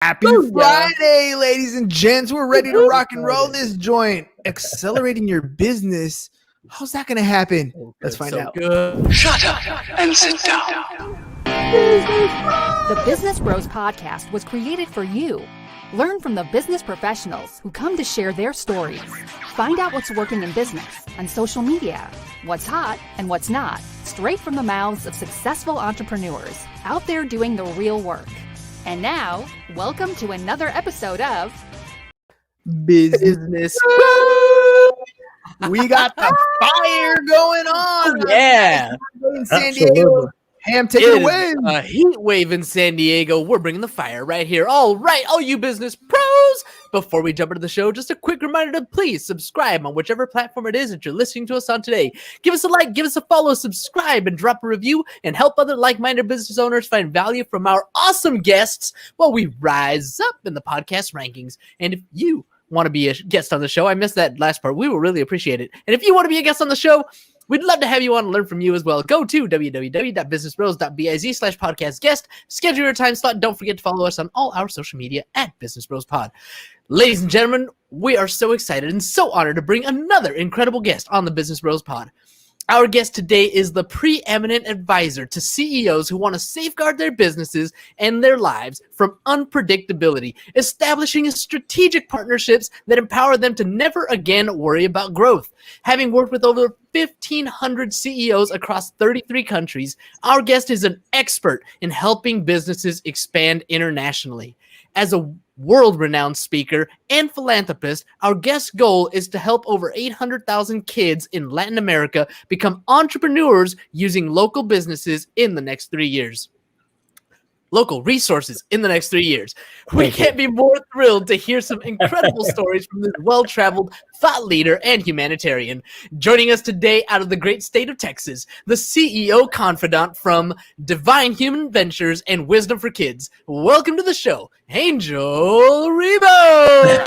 Happy Friday, ladies and gents. We're ready to rock and roll this joint. Accelerating your business. How's that going to happen? Let's find out. Good. Shut up and sit down. The Business Bros Podcast was created for you. Learn from the business professionals who come to share their stories. Find out what's working in business, on social media, what's hot and what's not, straight from the mouths of successful entrepreneurs out there doing the real work. And now, welcome to another episode of Business. We got the fire going on. Yeah. In San Diego. Ham, take it away. A heat wave in San Diego. We're bringing the fire right here. All right, all you business pros. Before we jump into the show, just a quick reminder to please subscribe on whichever platform it is that you're listening to us on today. Give us a like, give us a follow, subscribe, and drop a review, and help other like-minded business owners find value from our awesome guests while we rise up in the podcast rankings. And if you want to be a guest on the show, I missed that last part, we will really appreciate it. And if you want to be a guest on the show, we'd love to have you on and learn from you as well. Go to www.businessbros.biz/podcast guest. Schedule your time slot. Don't forget to follow us on all our social media at Business Bros Pod. Ladies and gentlemen, we are so excited and so honored to bring another incredible guest on the Business Bros Pod. Our guest today is the preeminent advisor to CEOs who want to safeguard their businesses and their lives from unpredictability, establishing strategic partnerships that empower them to never again worry about growth. Having worked with over 1,500 CEOs across 33 countries, our guest is an expert in helping businesses expand internationally. As a world-renowned speaker and philanthropist, our guest's goal is to help over 800,000 kids in Latin America become entrepreneurs using local businesses in the next 3 years. Local resources in the next 3 years. We can't be more thrilled to hear some incredible stories from this well-traveled thought leader and humanitarian. Joining us today out of the great state of Texas, the CEO Confidant from Divine Human Ventures and Wisdom for Kids. Welcome to the show, Angel Ribo.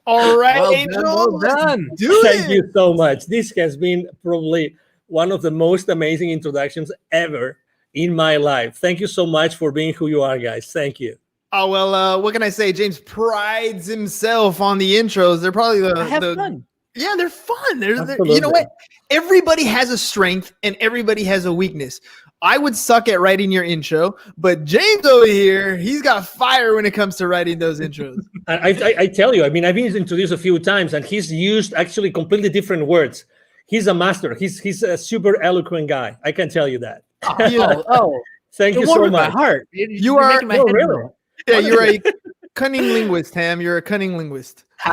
All right, Well Angel. done. Thank you so much. This has been probably one of the most amazing introductions ever in my life. Thank you so much for being who you are, guys. Thank you. Oh, well, what can I say? James prides himself on the intros. They're probably Fun. Yeah, they're fun. They're you know what? Everybody has a strength and everybody has a weakness. I would suck at writing your intro, but James over here, he's got fire when it comes to writing those intros. I tell you, I mean, I've been introduced a few times, and he's used actually completely different words. He's a master. He's a super eloquent guy. I can tell you that. Thank you so much. My heart. You are making my head really? roll. Yeah, you're a cunning linguist, Ham. You're a cunning linguist. All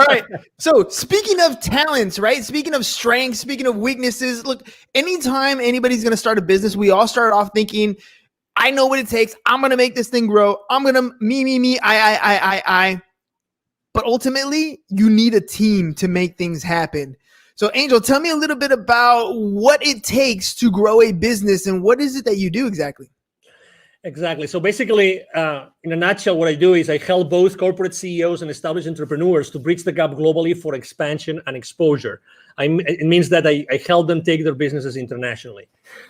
right. So speaking of talents, right? Speaking of strengths, speaking of weaknesses, look, anytime anybody's going to start a business, we all start off thinking, I know what it takes. I'm going to make this thing grow. I'm going to me, I. But ultimately, you need a team to make things happen. So Angel, tell me a little bit about what it takes to grow a business and what is it that you do exactly? Exactly. So basically, in a nutshell, what I do is I help both corporate CEOs and established entrepreneurs to bridge the gap globally for expansion and exposure. It means that I help them take their businesses internationally.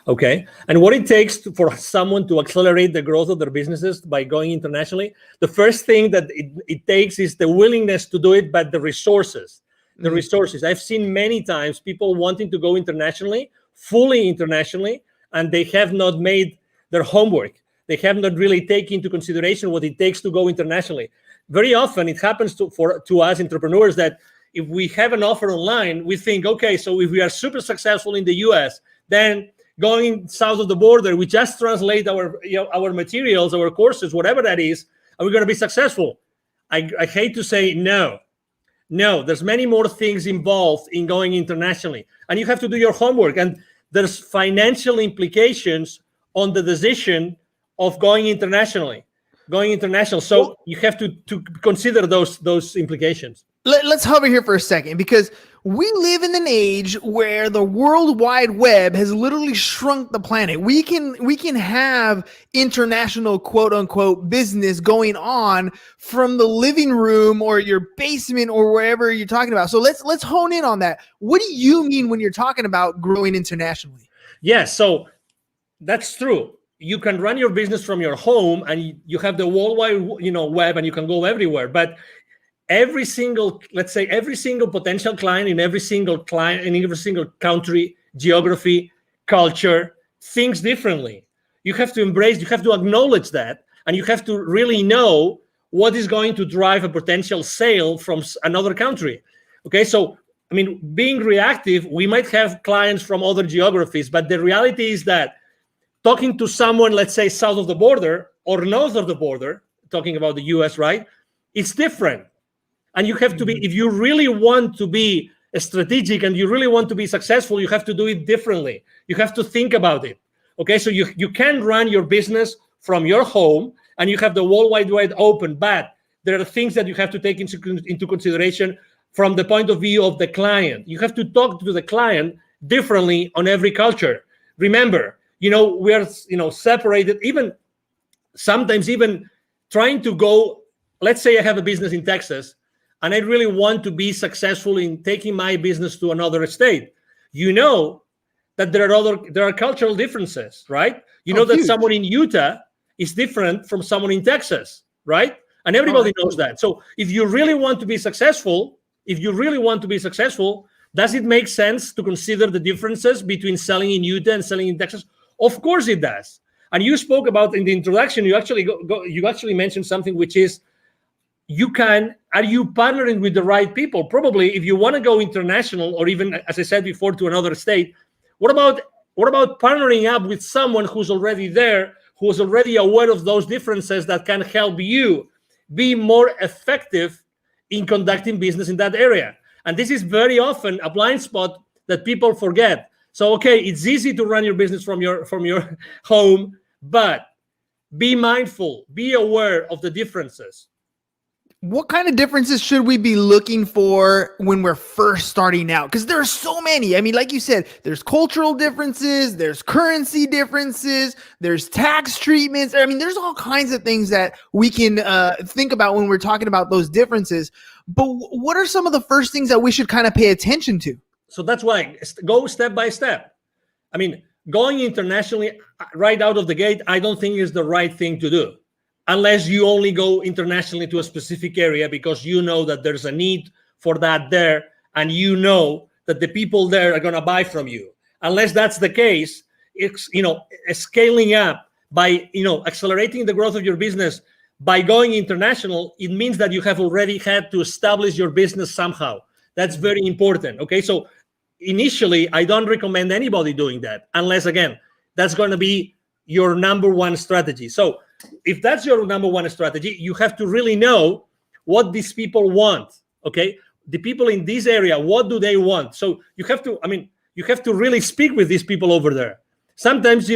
Okay. And what it takes for someone to accelerate the growth of their businesses by going internationally, the first thing that it takes is the willingness to do it, but the resources. The resources. I've seen many times people wanting to go internationally, fully internationally, and they have not made their homework. They have not really taken into consideration what it takes to go internationally. Very often it happens to us entrepreneurs that if we have an offer online, we think, okay, so if we are super successful in the US, then going south of the border, we just translate our materials, our courses, whatever that is, and we're going to be successful. I hate to say no. No, there's many more things involved in going internationally, and you have to do your homework. And there's financial implications on the decision of going international. So you have to consider those implications. Let's hover here for a second, because we live in an age where the World Wide Web has literally shrunk the planet. We can have international quote unquote business going on from the living room or your basement or wherever you're talking about. So let's hone in on that. What do you mean when you're talking about growing internationally? Yes, so that's true. You can run your business from your home, and you have the worldwide, web, and you can go everywhere. But every single potential client in every single country, geography, culture thinks differently. You have to acknowledge that, and you have to really know what is going to drive a potential sale from another country. Okay, so being reactive, we might have clients from other geographies, but the reality is that talking to someone, let's say south of the border or north of the border, talking about the US, right? It's different. And you have to be, if you really want to be strategic and you really want to be successful, you have to do it differently. You have to think about it. Okay, so you can run your business from your home and you have the World Wide Web open, but there are things that you have to take into consideration from the point of view of the client. You have to talk to the client differently on every culture. Remember, we are separated, even sometimes even trying to go, let's say I have a business in Texas and I really want to be successful in taking my business to another state. That there are cultural differences, right? That huge. Someone in Utah is different from someone in Texas, right? And everybody knows that. So if you really want to be successful, does it make sense to consider the differences between selling in Utah and selling in Texas? Of course it does. And you spoke about in the introduction, you actually mentioned something, which is, are you partnering with the right people? Probably if you want to go international, or even, as I said before, to another state, what about partnering up with someone who's already there, who's already aware of those differences, that can help you be more effective in conducting business in that area? And this is very often a blind spot that people forget. So, okay, it's easy to run your business from your home, but be mindful, be aware of the differences. What kind of differences should we be looking for when we're first starting out? Because there are so many. Like you said, there's cultural differences, there's currency differences, there's tax treatments. There's all kinds of things that we can think about when we're talking about those differences. But what are some of the first things that we should kind of pay attention to? So that's why go step by step. Going internationally right out of the gate, I don't think is the right thing to do, unless you only go internationally to a specific area because you know that there's a need for that there, and you know that the people there are going to buy from you. Unless that's the case, it's scaling up by accelerating the growth of your business by going international. It means that you have already had to establish your business somehow. That's very important. Okay, so initially, I don't recommend anybody doing that unless, again, that's going to be your number one strategy. So if that's your number one strategy, you have to really know what these people want. Okay, the people in this area, what do they want? So you have to really speak with these people over there. Sometimes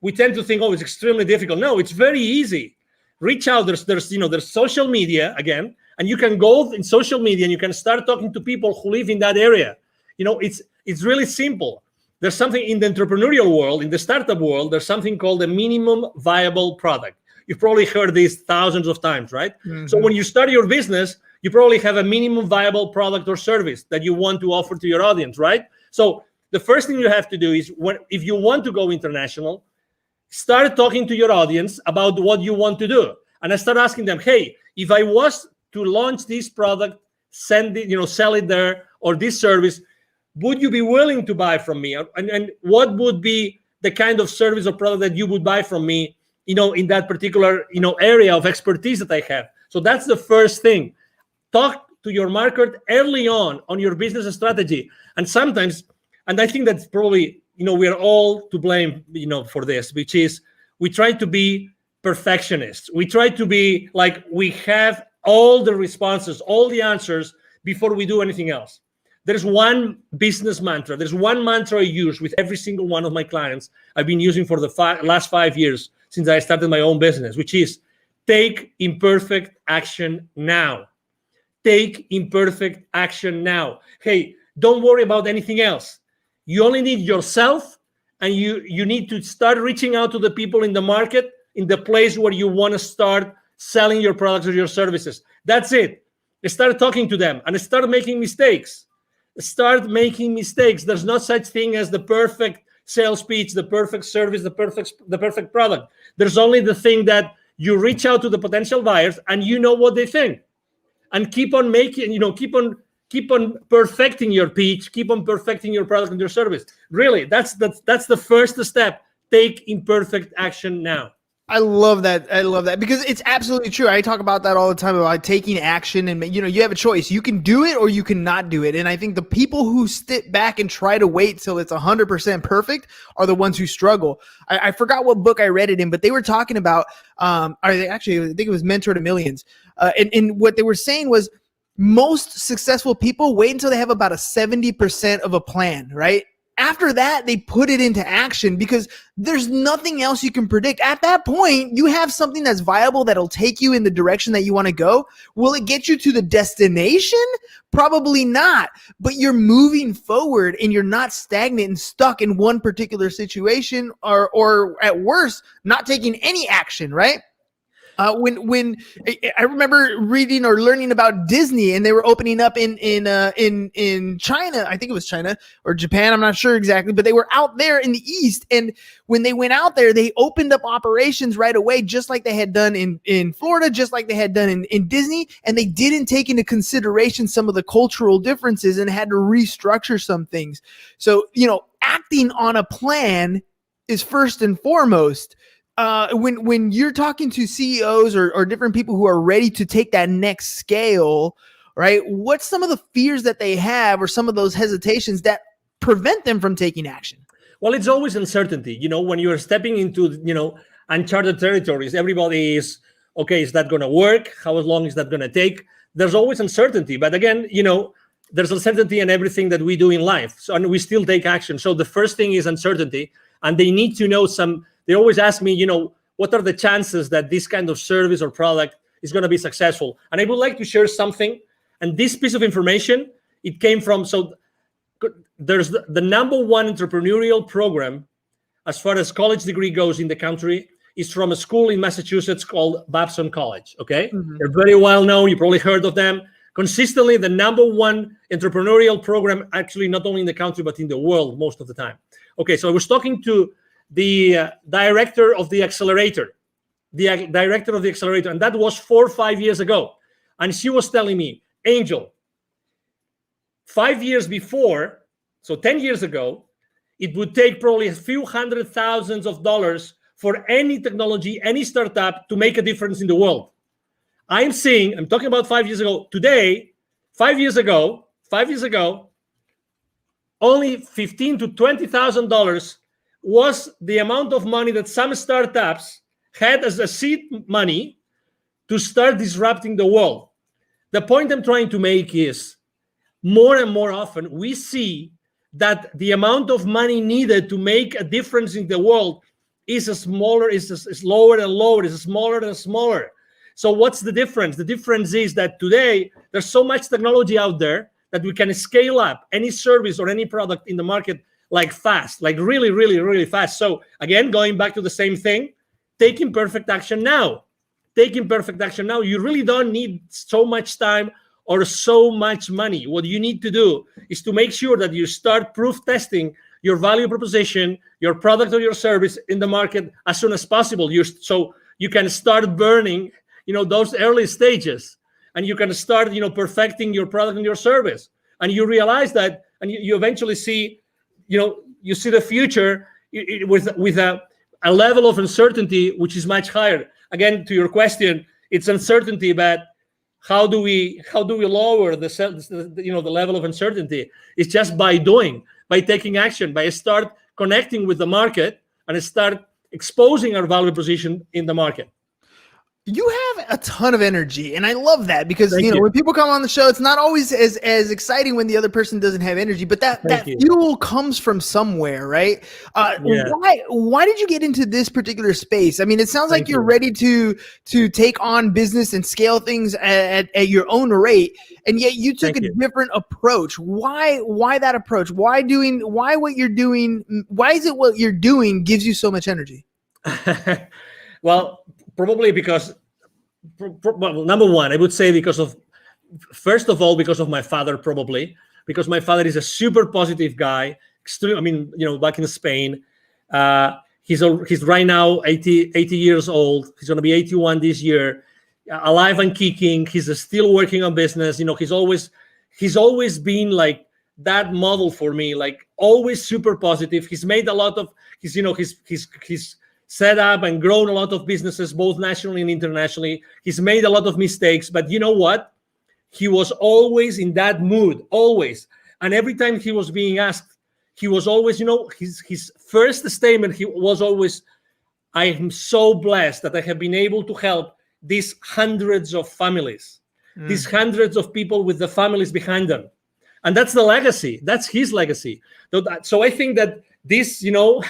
we tend to think, oh, it's extremely difficult. No, it's very easy. Reach out. There's social media again, and you can go in social media and you can start talking to people who live in that area. It's really simple. There's something in the entrepreneurial world, in the startup world, there's something called a minimum viable product. You've probably heard this thousands of times, right? Mm-hmm. So when you start your business, you probably have a minimum viable product or service that you want to offer to your audience, right? So the first thing you have to do is, if you want to go international, start talking to your audience about what you want to do. And I start asking them, hey, if I was to launch this product, sell it there, or this service, would you be willing to buy from me? And what would be the kind of service or product that you would buy from me, in that particular, area of expertise that I have? So that's the first thing. Talk to your market early on your business strategy. And sometimes, and I think that's probably, we are all to blame, for this, which is we try to be perfectionists. We try to be like, we have all the responses, all the answers before we do anything else. There's one business mantra. There's one mantra I use with every single one of my clients. I've been using for the last 5 years since I started my own business, which is take imperfect action now. Take imperfect action now. Hey, Don't worry about anything else. You only need yourself, and you need to start reaching out to the people in the market, in the place where you want to start selling your products or your services. That's it. Start talking to them and start making mistakes. Start making mistakes. There's no such thing as the perfect sales pitch, the perfect service, the perfect product. There's only the thing that you reach out to the potential buyers and you know what they think, and keep on making, keep on perfecting your pitch, keep on perfecting your product and your service. Really, that's the first step. Take imperfect action now. I love that. I love that because it's absolutely true. I talk about that all the time about taking action, and you have a choice. You can do it or you cannot do it. And I think the people who sit back and try to wait till it's 100% perfect are the ones who struggle. I forgot what book I read it in, but they were talking about, I think it was Mentor to Millions. And what they were saying was most successful people wait until they have about a 70% of a plan, right? After that, they put it into action because there's nothing else you can predict. At that point, you have something that's viable that'll take you in the direction that you want to go. Will it get you to the destination? Probably not. But you're moving forward and you're not stagnant and stuck in one particular situation or at worst, not taking any action, right? When I remember reading or learning about Disney, and they were opening up in China, I think it was China or Japan, I'm not sure exactly, but they were out there in the East. And when they went out there, they opened up operations right away, just like they had done in Florida, just like they had done in Disney. And they didn't take into consideration some of the cultural differences and had to restructure some things. So, acting on a plan is first and foremost. When you're talking to CEOs or different people who are ready to take that next scale, right? What's some of the fears that they have or some of those hesitations that prevent them from taking action? Well, it's always uncertainty. When you're stepping into, uncharted territories, everybody is, okay, is that going to work? How long is that going to take? There's always uncertainty. But again, there's uncertainty in everything that we do in life. So, and we still take action. So the first thing is uncertainty. And they need to know they always ask me, what are the chances that this kind of service or product is going to be successful? And I would like to share something. And this piece of information, it came from, there's the number one entrepreneurial program as far as college degree goes in the country is from a school in Massachusetts called Babson College, okay? Mm-hmm. They're very well known. You probably heard of them. Consistently, the number one entrepreneurial program, actually not only in the country, but in the world most of the time. Okay, so I was talking to the director of the accelerator, and that was 4 or 5 years ago. And she was telling me, Angel, 5 years before, so 10 years ago, it would take probably a few $100,000s for any technology, any startup to make a difference in the world. I'm talking about 5 years ago. Today, 5 years ago, only $15,000 to $20,000 was the amount of money that some startups had as a seed money to start disrupting the world. The point I'm trying to make is more and more often we see that the amount of money needed to make a difference in the world is lower and lower, is smaller and smaller. So what's the difference? The difference is that today there's so much technology out there that we can scale up any service or any product in the market like fast, like really, really, really fast. So again, going back to the same thing, take imperfect action now. You really don't need so much time or so much money. What you need to do is to make sure that you start proof testing your value proposition, your product or your service in the market as soon as possible. So you can start burning, those early stages, and you can start, perfecting your product and your service. And you realize that, and you eventually see, you see the future with a level of uncertainty which is much higher. Again, to your question, it's uncertainty, but how do we lower the level of uncertainty? It's just by taking action, by start connecting with the market and start exposing our value proposition in the market. You have a ton of energy, and I love that because Thank you. when people come on the show, it's not always as exciting when the other person doesn't have energy, but that Thank you. fuel comes from somewhere, right? Yeah. Why did you get into this particular space? I mean, it sounds like Thank you're you. ready to take on business and scale things at your own rate, and yet you took Thank a you. different approach. Why that approach? Why what you're doing? Why is it what you're doing gives you so much energy? Well, probably because, well, number one, I would say first of all, because of my father, probably because my father is a super positive guy. Extreme. I mean, back in Spain, he's right now 80 years old. He's going to be 81 this year, alive and kicking. He's still working on business. He's always been like that model for me, like always super positive. He's made a lot of he's set up and grown a lot of businesses, both nationally and internationally. He's made a lot of mistakes, but you know what? He was always in that mood, always. And every time he was being asked, he was always, his first statement, he was always, I am so blessed that I have been able to help these hundreds of families, these hundreds of people with the families behind them. And that's the legacy. That's his legacy. So I think that this,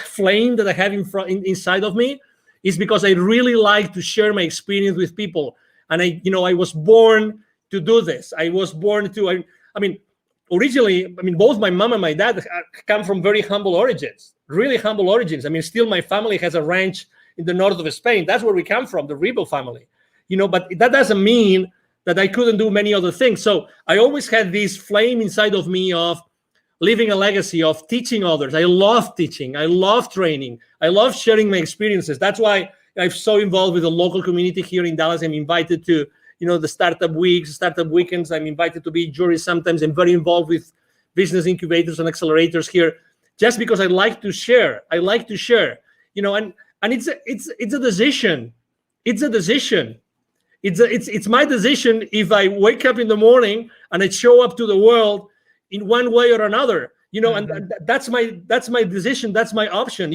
flame that I have inside of me is because I really like to share my experience with people. And I was born to do this. I was born to, originally, both my mom and my dad come from very humble origins, really humble origins. Still my family has a ranch in the north of Spain. That's where we come from, the Ribo family, but that doesn't mean that I couldn't do many other things. So I always had this flame inside of me of leaving a legacy, of teaching others. I love teaching. I love training. I love sharing my experiences. That's why I'm so involved with the local community here in Dallas. I'm invited to, the startup weeks, startup weekends. I'm invited to be jury sometimes. I'm very involved with business incubators and accelerators here, just because I like to share. I like to share, and it's a decision. It's a decision. It's my decision if I wake up in the morning and I show up to the world in one way or another, and that's my decision. That's my option.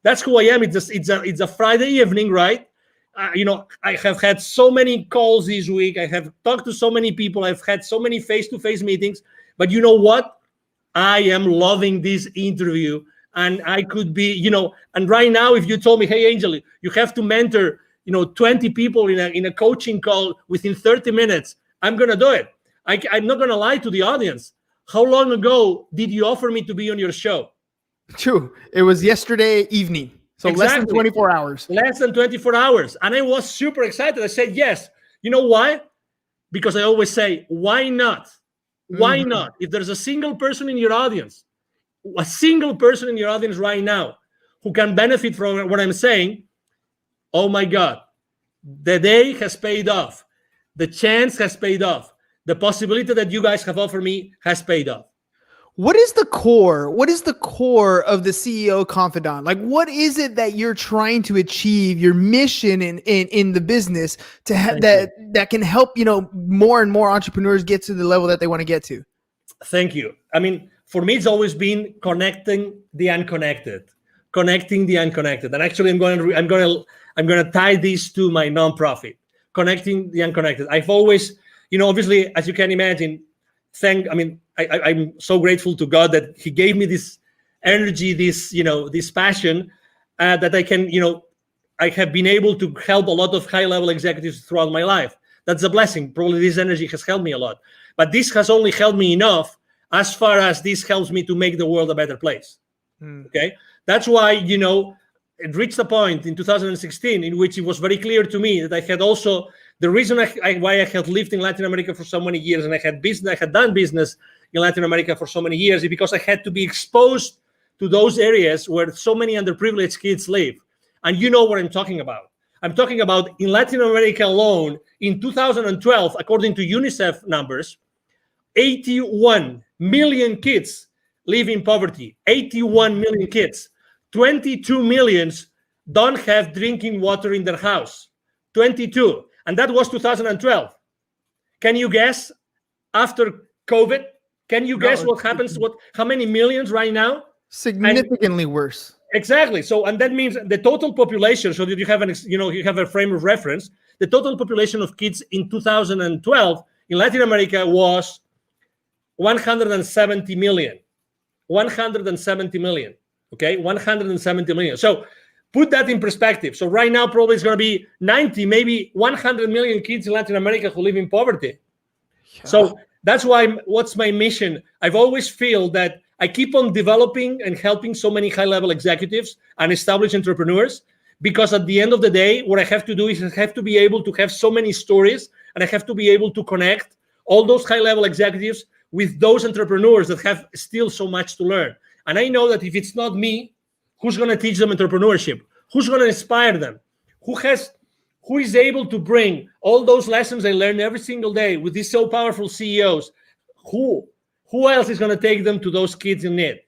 That's who I am. It's a Friday evening, right? I have had so many calls this week. I have talked to so many people. I've had so many face-to-face meetings. But you know what? I am loving this interview, and I could be, and right now, if you told me, hey, Angel, you have to mentor, 20 people in a coaching call within 30 minutes, I'm gonna do it. I'm not gonna lie to the audience. How long ago did you offer me to be on your show? True. It was yesterday evening. So Exactly. less than 24 hours. Less than 24 hours. And I was super excited. I said, yes. You know why? Because I always say, why not? Why not? If there's a single person in your audience right now who can benefit from what I'm saying, oh my God, the day has paid off. The chance has paid off. The possibility that you guys have offered me has paid off. What is the core? What is the core of the CEO Confidant? Like, what is it that you're trying to achieve? Your mission in the business to have that can help more and more entrepreneurs get to the level that they want to get to. Thank you. For me, it's always been connecting the unconnected. And actually, I'm going to tie this to my nonprofit, connecting the unconnected. I've always, obviously, as you can imagine, I'm so grateful to God that He gave me this energy, this passion that I can, I have been able to help a lot of high-level executives throughout my life. That's a blessing. Probably this energy has helped me a lot. But this has only helped me enough as far as this helps me to make the world a better place. Okay? That's why, it reached a point in 2016 in which it was very clear to me that I had also, the reason why I had lived in Latin America for so many years and I had done business in Latin America for so many years is because I had to be exposed to those areas where so many underprivileged kids live. And you know what I'm talking about. I'm talking about in Latin America alone, in 2012, according to UNICEF numbers, 81 million kids live in poverty. 81 million kids. 22 millions don't have drinking water in their house. 22. And that was 2012. Can you guess after COVID? Can you guess what happens? How many millions right now? Significantly worse. Exactly. So, and that means the total population, so that you have you have a frame of reference. the total population of kids in 2012 in Latin America was 170 million. 170 million. Okay, 170 million. So put that in perspective. So right now, probably it's going to be 90, maybe 100 million kids in Latin America who live in poverty. Yeah. So that's why, what's my mission? I've always feel that I keep on developing and helping so many high-level executives and established entrepreneurs, because at the end of the day, what I have to do is I have to be able to have so many stories, and I have to be able to connect all those high-level executives with those entrepreneurs that have still so much to learn. And I know that if it's not me, who's going to teach them entrepreneurship? Who's going to inspire them? Who is able to bring all those lessons I learn every single day with these so powerful CEOs? Who else is going to take them to those kids in need?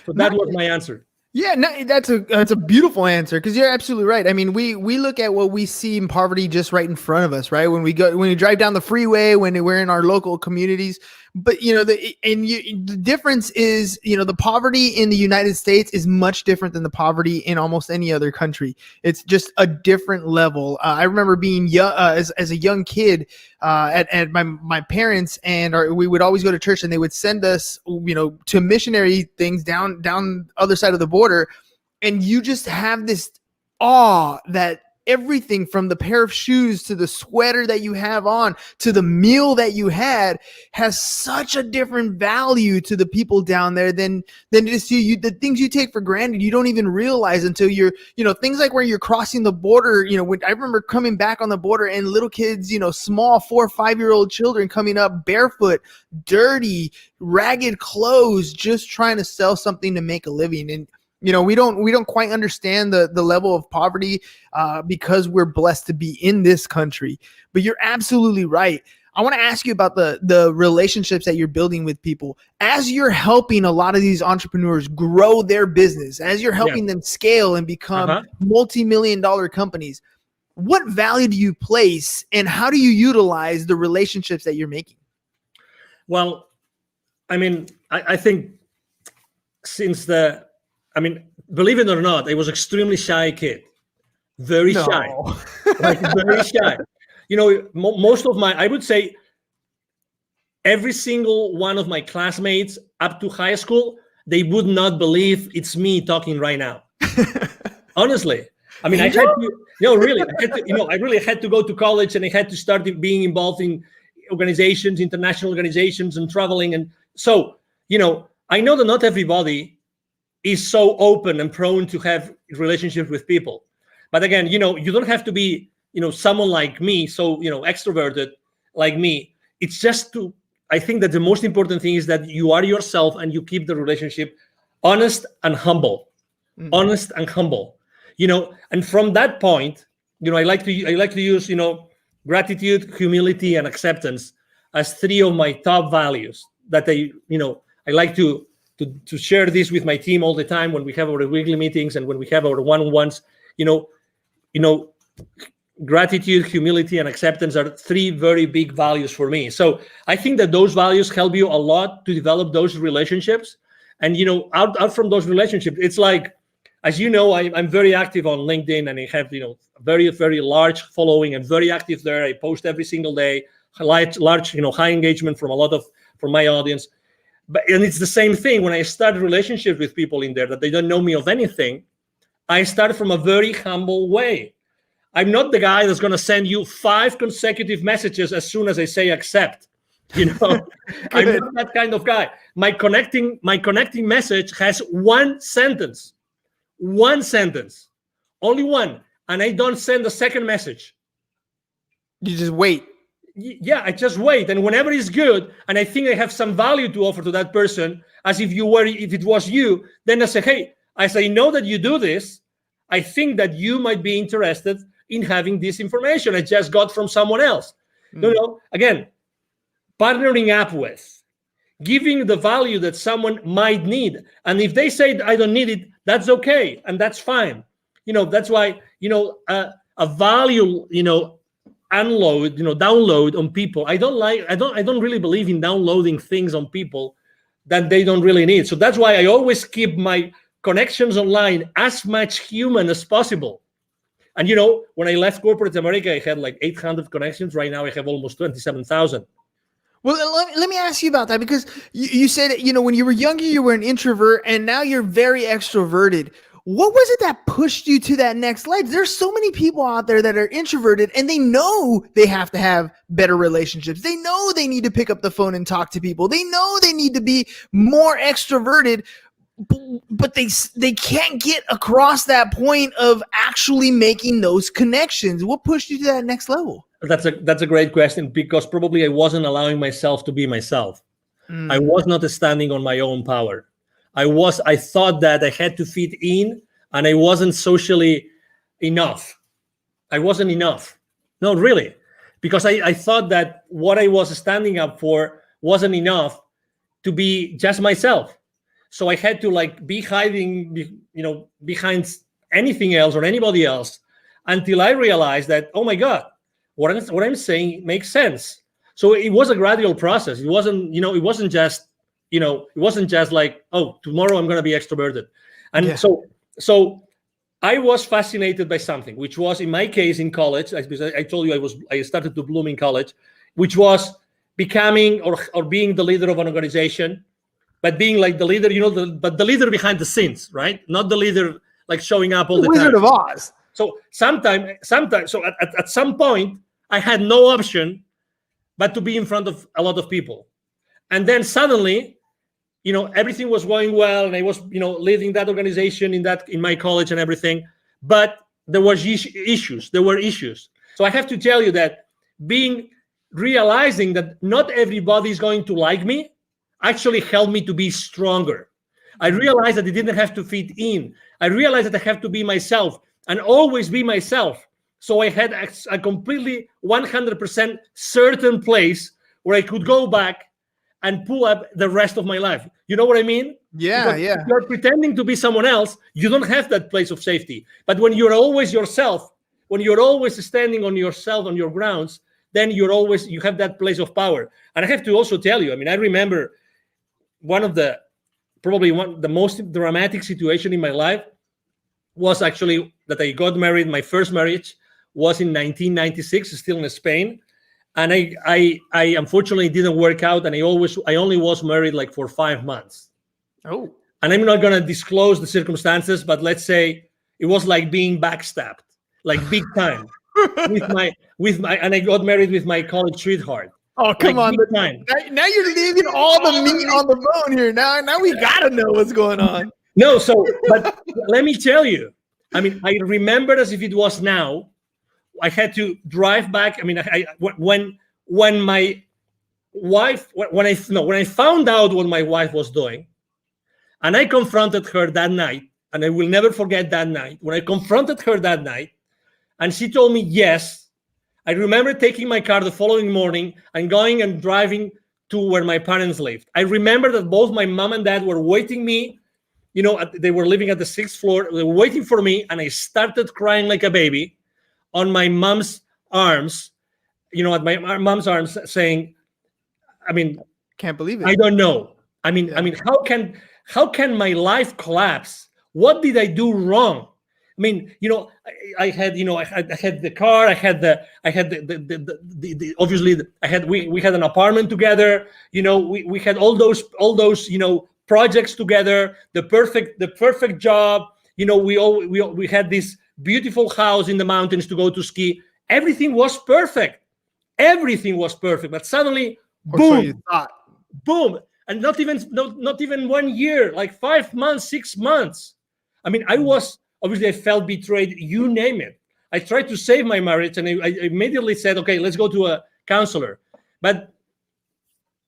So that was my answer. Yeah, no, that's a beautiful answer, because you're absolutely right. I mean, we look at what we see in poverty just right in front of us, right? When we drive down the freeway, when we're in our local communities. But the difference is, the poverty in the United States is much different than the poverty in almost any other country. It's just a different level. I remember being young, as a young kid, at my parents, and we would always go to church, and they would send us, to missionary things down the other side of the border, and you just have this awe that everything from the pair of shoes to the sweater that you have on to the meal that you had has such a different value to the people down there than it is to you. The things you take for granted, you don't even realize until you're, things like where you're crossing the border. When I remember coming back on the border and little kids, small 4 or 5-year-old children coming up barefoot, dirty, ragged clothes, just trying to sell something to make a living. And we don't quite understand the level of poverty because we're blessed to be in this country. But you're absolutely right. I want to ask you about the relationships that you're building with people as you're helping a lot of these entrepreneurs grow their business, as you're helping them scale and become multi-million-dollar companies. What value do you place, and how do you utilize the relationships that you're making? Well, I think believe it or not, I was extremely shy kid, very shy, very shy. Most of I would say every single one of my classmates up to high school, they would not believe it's me talking right now. Honestly. I had to, really, I really had to go to college, and I had to start being involved in organizations, international organizations, and traveling. And so, I know that not everybody is so open and prone to have relationships with people. But again, you don't have to be, someone like me, so, extroverted like me. It's just I think that the most important thing is that you are yourself and you keep the relationship honest and humble. Mm-hmm. Honest and humble, and from that point, I like to use, gratitude, humility, and acceptance as 3 of my top values that I like to share this with my team all the time when we have our weekly meetings and when we have our one-on-ones. Gratitude, humility, and acceptance are 3 very big values for me. So I think that those values help you a lot to develop those relationships. And out from those relationships, it's like, as you know, I'm very active on LinkedIn, and I have very, very large following and very active there. I post every single day, large high engagement from my audience. And it's the same thing when I start relationships with people in there that they don't know me of anything. I start from a very humble way. I'm not the guy that's going to send you 5 consecutive messages as soon as I say accept. I'm not that kind of guy. My connecting message has 1 sentence, only 1, and I don't send a second message. You just wait. Yeah, I just wait, and whenever it's good, and I think I have some value to offer to that person, as if it was you, then I say, hey, as I know that you do this, I think that you might be interested in having this information I just got from someone else. Again, partnering up with, giving the value that someone might need, and if they say I don't need it, that's okay, and that's fine. That's why a value download on people. I don't really believe in downloading things on people that they don't really need. So that's why I always keep my connections online as much human as possible. And when I left corporate America, I had like 800 connections. Right now, I have almost 27,000. Well, let me ask you about that, because you said, when you were younger, you were an introvert, and now you're very extroverted. What was it that pushed you to that next level? There's so many people out there that are introverted, and they know they have to have better relationships. They know they need to pick up the phone and talk to people. They know they need to be more extroverted, but they can't get across that point of actually making those connections. What pushed you to that next level? That's a great question, because probably I wasn't allowing myself to be myself. I was not standing on my own power. I thought that I had to fit in, and I wasn't socially enough. I wasn't enough. No, really. Because I thought that what I was standing up for wasn't enough to be just myself. So I had to be hiding, behind anything else or anybody else, until I realized that, oh my God, what I'm saying makes sense. So it was a gradual process. It wasn't just like, oh, tomorrow I'm going to be extroverted. And so I was fascinated by something, which was, in my case, in college, because I told you I started to bloom in college, which was becoming or being the leader of an organization, but being like the leader, but the leader behind the scenes, right? Not the leader like showing up all the time. Wizard of Oz. So sometimes, so at some point, I had no option but to be in front of a lot of people. And then suddenly, everything was going well, and I was, leading that organization in my college and everything. But there were issues. So I have to tell you that realizing that not everybody is going to like me actually helped me to be stronger. I realized that it didn't have to fit in. I realized that I have to be myself and always be myself. So I had a completely 100% certain place where I could go back and pull up the rest of my life. You know what I mean? Yeah. If you're pretending to be someone else, you don't have that place of safety. But when you're always yourself, when you're always standing on yourself, on your grounds, then you have that place of power. And I have to also tell you, I remember the most dramatic situation in my life was actually that I got married. My first marriage was in 1996, still in Spain. And I unfortunately didn't work out, and I only was married for 5 months. Oh. And I'm not gonna disclose the circumstances, but let's say it was like being backstabbed, like big time. And I got married with my college sweetheart. Oh, come on. Now you're leaving all the meat on the bone here. Now we gotta know what's going on. No, but let me tell you, I remember as if it was now. I had to drive back. When I found out what my wife was doing, and I confronted her that night, and I will never forget that night, when I confronted her that night, and she told me yes, I remember taking my car the following morning and going and driving to where my parents lived. I remember that both my mom and dad were waiting me, they were living at the 6th floor, they were waiting for me, and I started crying like a baby on my mom's arms, at my mom's arms, saying, can't believe it. I don't know. How can my life collapse? What did I do wrong? I had the car, we had an apartment together. We had all those projects together, the perfect job. We had this beautiful house in the mountains to go to ski. Everything was perfect. But suddenly, boom, so you thought. Boom, and not even 1 year, like 5 months, 6 months. I felt betrayed. You name it. I tried to save my marriage, and I immediately said, okay, let's go to a counselor. But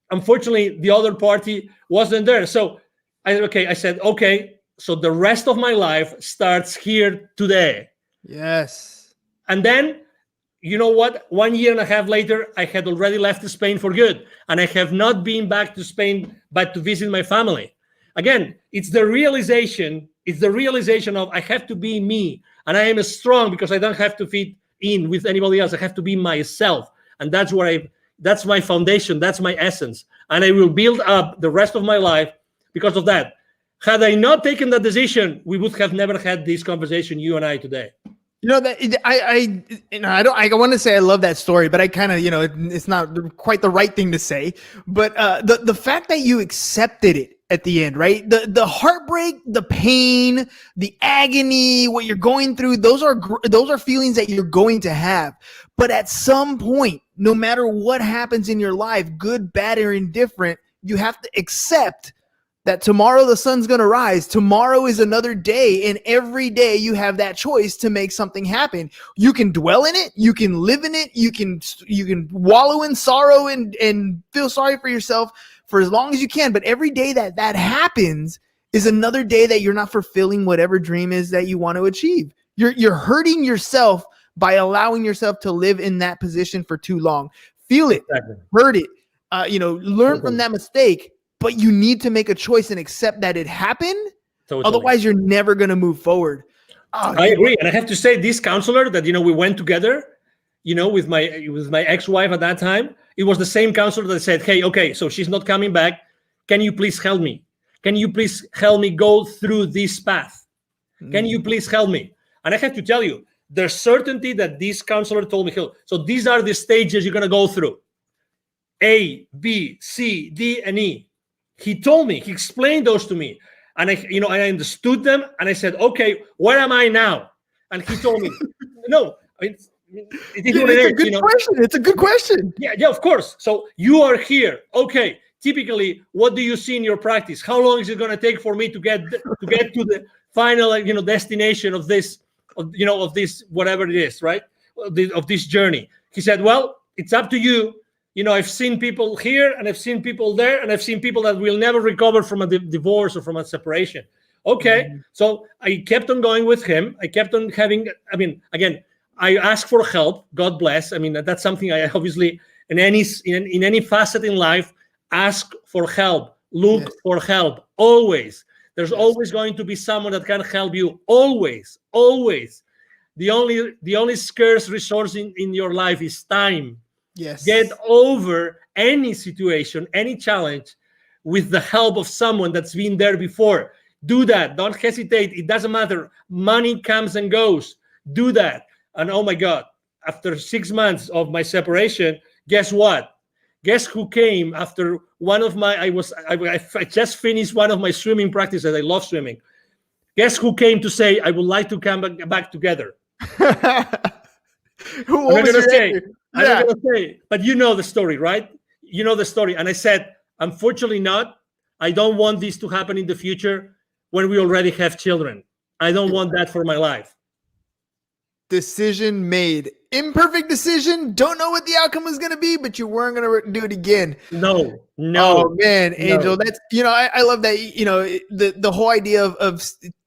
unfortunately, the other party wasn't there. So I said, okay. So the rest of my life starts here today. Yes. And then, you know what? 1 year and a half later, I had already left Spain for good. And I have not been back to Spain, but to visit my family. Again, it's the realization of I have to be me. And I am strong because I don't have to fit in with anybody else. I have to be myself. And that's my foundation. That's my essence. And I will build up the rest of my life because of that. Had I not taken that decision, we would have never had this conversation, you and I, today. You know that I want to say I love that story, but I kind of, it's not quite the right thing to say. But the fact that you accepted it at the end, right? The heartbreak, the pain, the agony, what you're going through, those are feelings that you're going to have. But at some point, no matter what happens in your life, good, bad, or indifferent, you have to accept that tomorrow the sun's going to rise. Tomorrow is another day, and every day you have that choice to make something happen. You can dwell in it, you can live in it, you can wallow in sorrow and feel sorry for yourself for as long as you can. But every day that happens is another day that you're not fulfilling whatever dream is that you want to achieve. You're hurting yourself by allowing yourself to live in that position for too long. Feel it, hurt it, learn from that mistake. But you need to make a choice and accept that it happened. Totally. Otherwise, you're never going to move forward. I agree. And I have to say, this counselor that, we went together, with my ex-wife at that time, it was the same counselor that said, hey, okay, so she's not coming back. Can you please help me? Can you please help me go through this path? Can you please help me? And I have to tell you, the certainty that this counselor told me, so these are the stages you're going to go through. A, B, C, D, and E. He told me, he explained those to me, and I understood them, and I said, okay, where am I now? And he told me, no, it's a good question. It's a good question. Yeah, of course. So you are here. Okay. Typically, what do you see in your practice? How long is it going to take for me to get to the final, destination of this, of this, whatever it is, right? Of this journey. He said, well, it's up to you. I've seen people here and I've seen people there, and I've seen people that will never recover from a divorce or from a separation. Okay. Mm-hmm. So I kept on going with him. I kept on having, again, I asked for help. God bless. That's something I obviously, in any facet in life, ask for help, look for help. Always. There's always going to be someone that can help you. Always. The only scarce resource in your life is time. Yes. Get over any situation, any challenge with the help of someone that's been there before. Do that. Don't hesitate. It doesn't matter. Money comes and goes. Do that. And oh my God, after 6 months of my separation, guess what? Guess who came after one of my, I just finished one of my swimming practices. I love swimming. Guess who came to say, I would like to come back together? Who was going to say? I'm not going to say, but you know the story, right? You know the story. And I said, unfortunately not. I don't want this to happen in the future when we already have children. I don't want that for my life. Decision made. Imperfect decision. Don't know what the outcome was going to be, but you weren't going to do it again. No. Oh man, Angel, that's, I love that, the whole idea of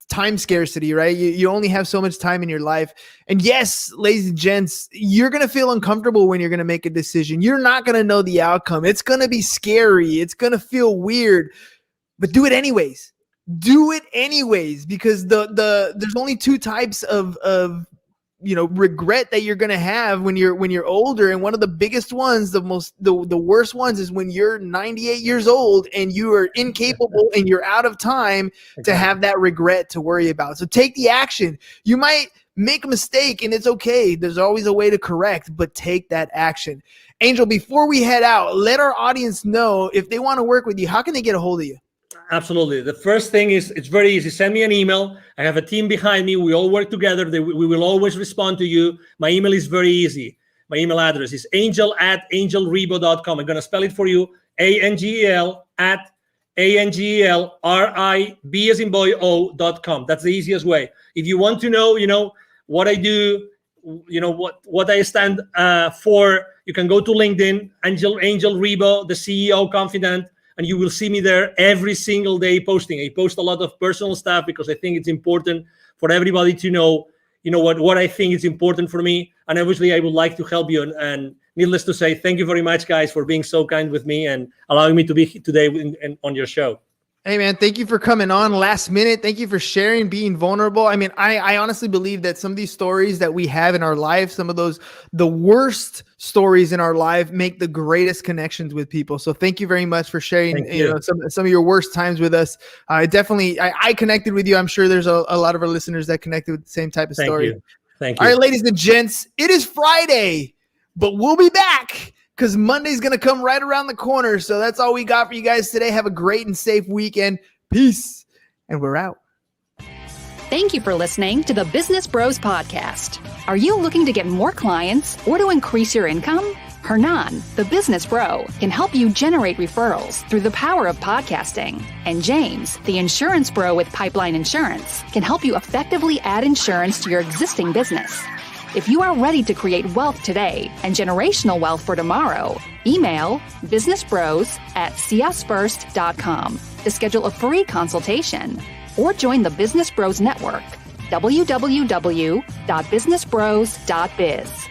time scarcity, right? You only have so much time in your life. And yes, ladies and gents, you're going to feel uncomfortable when you're going to make a decision. You're not going to know the outcome. It's going to be scary. It's going to feel weird, but do it anyways. Do it anyways, because there's only two types of regret that you're going to have when you're older. And one of the biggest ones, the worst ones, is when you're 98 years old and you are incapable and you're out of time to have that regret to worry about. So take the action. You might make a mistake and it's okay. There's always a way to correct, but take that action. Angel, before we head out, let our audience know if they want to work with you, how can they get a hold of you? Absolutely. The first thing is, it's very easy. Send me an email. I have a team behind me. We all work together. We will always respond to you. My email is very easy. My email address is angel@angelribo.com. I'm going to spell it for you. ANGEL@ANGELRIB as in boy O.com. That's the easiest way. If you want to know, what I do, what I stand for, you can go to LinkedIn, Angel Ribo, the CEO Confidant. And you will see me there every single day posting. I post a lot of personal stuff because I think it's important for everybody to know, what I think is important for me. And obviously, I would like to help you. And needless to say, thank you very much, guys, for being so kind with me and allowing me to be today on your show. Hey, man, thank you for coming on last minute. Thank you for sharing, being vulnerable. I honestly believe that some of these stories that we have in our life, some of the worst stories in our life, make the greatest connections with people. So thank you very much for sharing some of your worst times with us. I connected with you. I'm sure there's a lot of our listeners that connected with the same type of story. Thank you. All right, ladies and gents, it is Friday, but we'll be back because Monday's going to come right around the corner. So that's all we got for you guys today. Have a great and safe weekend. Peace. And we're out. Thank you for listening to the Business Bros Podcast. Are you looking to get more clients or to increase your income? Hernan, the business bro, can help you generate referrals through the power of podcasting. And James, the insurance bro with Pipeline Insurance, can help you effectively add insurance to your existing business. If you are ready to create wealth today and generational wealth for tomorrow, email businessbros@csfirst.com to schedule a free consultation or join the Business Bros Network, www.businessbros.biz.